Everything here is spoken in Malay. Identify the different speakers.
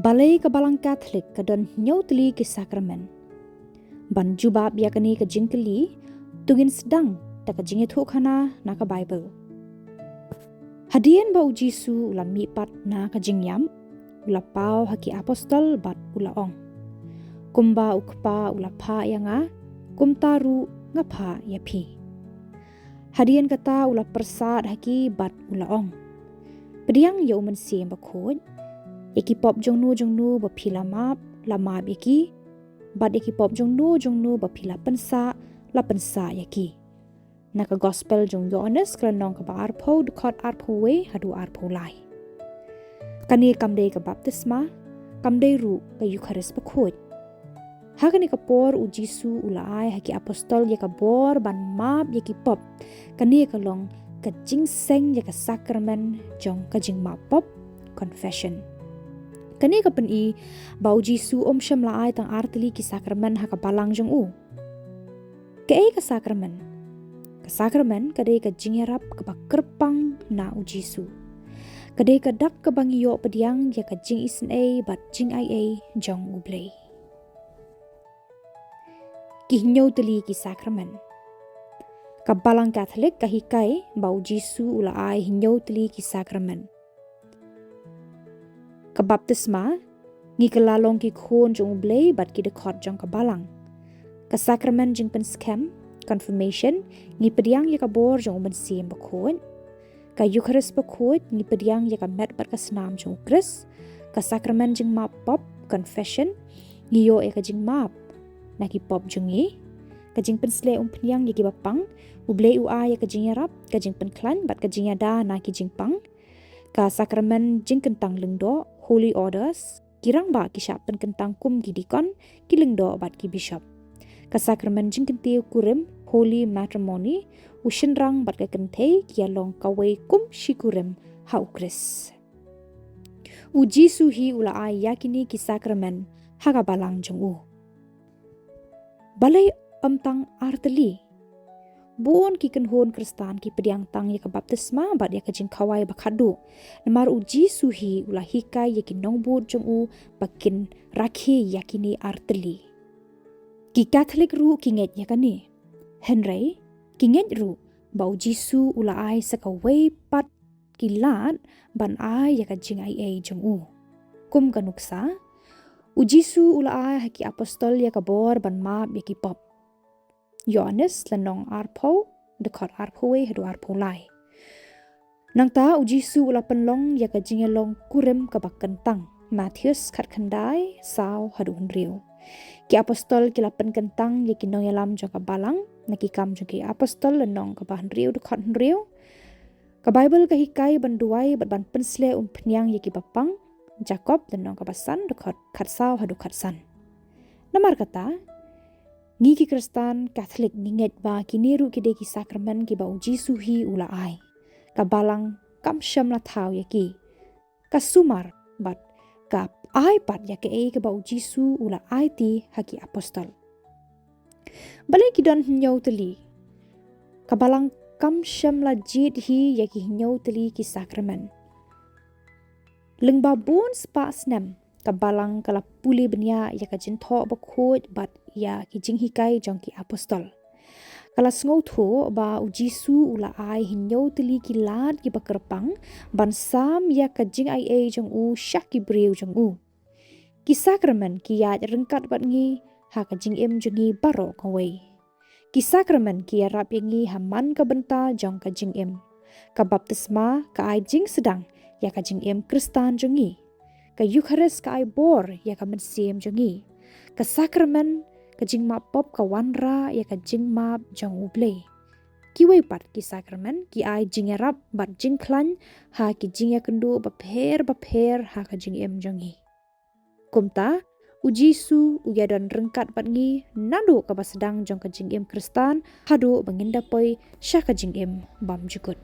Speaker 1: Balei ke Balang Katholik ke don Hynñiew Tylli ke Sakrament. Ban jubab ya kani ke jing Tylli, tungin sedang tak ke jing itu kana na ke Bible. Hadian ba uji su ulam mipat na ke jing NIAM, ula pau haki apostol bat ula ong. Kumba ukpa ula pa ya nga, kumtaru nga pa ya pi. Hadian kata ula persat haki bat ula ong. Pediang ya uman siem bakod, yaki pop jong nu bapila map yaki, bat yaki pop jong nu bapila pensa yaki. Naka gospel jong Yohanes kelanong ka ba arpo dekot arpo we hadu arpo lai. Kani kamdei ka baptisma, kamdei ru ka Eucharis bakod. Hakani ka por uji su ulai haki apostol yaka bor ban map yaki pop, kani ka long ka jingseng yaka sakrament jong ka jing map pop confession. Kani ka pen bau Jisu syam laai tang artili ki sakrament haka Balang jong u. Kei ka sakrament. Ka sakrament kadai ka jingerap ka kerpang na u Jisu. Kadai ka dak ka bangiyo pediang ya ka jing isen bat jing ai jong u Balei. Ki Hynñiew Tylli ki sakrament. Ka Balang Katholik ka hikai bau Jisu ulaai Hynñiew Tylli ki sakrament. Ka baptisma, ngi ka lalong ki khon jong Balei bat ki dekot jong ka Balang. Ka sakrament jing pen scam, confirmation, ngi pediang ya ka bor jong uman siem bakod. Ka Eucharis bakod, ngi pediang ya ka met bat ka senam jong Kris. Ka sakrament jing map pop, confession, ngi yo ya ka jing map, na ki pop jong i. Ka jing pen sle pediang ya ki bapang, u Balei ua ya ka jing yarap, ka jing pen klan bat ka jing yada na ki jing pang. Ka sakrament jing kentang lengdo, holy orders, kirang ba ki syapen kentang kum ki dikon, ki lengdo bat ki bishop. Ka sakrament jing kentiu kurim, holy matrimony, ushenrang bat ka kentei ki along kawai kum shikurim hau Kris. Uji suhi ula ai yakini ki sakrament haka Balang jong u. Balei tang arteli. Buon ki kenhon Kristan ki pediang tang ya ka baptisma bat ya ka jing kawai bakadu. Namar uji suhi ula hikai ya ki nongbut jong u bakin rakhi yakini arteli. Ki Katholik ru ki nget ya kani. Henry ki nget ru bau Jisu ula ai sakawai pat ki lat ban ai ya ka jing ai jong u. Kum kanuksa uji su ula ai haki apostol ya ka bor ban map ya ki pop. Yohanes lanong arpo dekot arpo we hadu arpo lai. Nang ta uji su ula penlong ya ka jing long kurim ka bakentang. Matius kat kandai saw hadu henriu. Ki apostol ki lapen kentang ya ki nong yalam jong ka Balang, na ki kam jong ki apostol lanong ka bahan riu dekot henriu. Ka Bible ka hikai banduai bat ban pensle penyang ya ki bapang, Jacob lanong ka basan dekot kat saw hadu kat san. Namar kata, ngi ki Kristan Katholik ninget ba kiniru ki de ki sakrament ki ba uji suhi ula ai. Ka Balang kam syam la thau ya ki. Ka sumar bat ka ai pat ya ke ba uji su ula ai ti haki apostol. Balei ki don Hynñiew Tylli. Ka Balang kam syam la jid hi ya ki Hynñiew Tylli ki sakrament. Lengba bon spa snem. Ka Balang kala puli benya ya ka jintho bakod bat ya ki jing hikai jong ki apostol. Kala sngau tho ba uji su ula ai Hynñiew Tylli ki lat ki bakerpang ban sam ya ka jing ai jong u syak ki breu jong u. Ki sakrament ki yat rengkat bat ngi ha ka jing jong i baro kawai. Ki sakrament ki yarap ngi haman ka benta jong ka jing Ka baptisma ka ai jing sedang ya ka jing Kristan jong i. Ka Eucharis ka ai bor ya ka mensiem jong i. Ka sakrament ka jing map pop ka wanra ya ka jing map jong u Balei. Ki wei pat ki sakrament ki ai jing yarap bat jing klan ha ki jing ya kendu bapher ha ka jing jong i. Kumta uji su uya don rengkat bat ngi nadu ka basedang jong ka jing Kristan hadu banginda poi sya ka jing bam jukut.